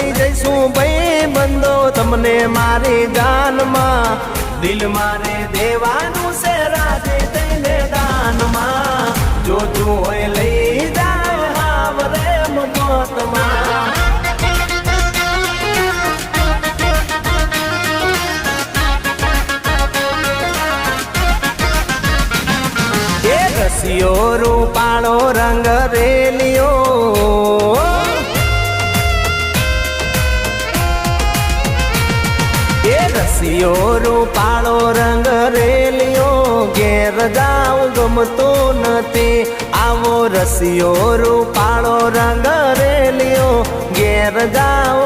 લઈ જઈશું ભાઈ બંધો તમને મારી જાનમાં દિલ મારે દેવાનું છે રાજી તઈને દાનમાં જોતું હોય લઈ જાય હાવરે મોતમાં રસિયો રૂપાળો રંગ રેલિયો એ રસિયો રૂપાળો રંગ રેલિયો ઘેર જાવ ગમતો નથી આવો રસિયો રૂપાળો રંગ રેલિયો ઘેર જાવ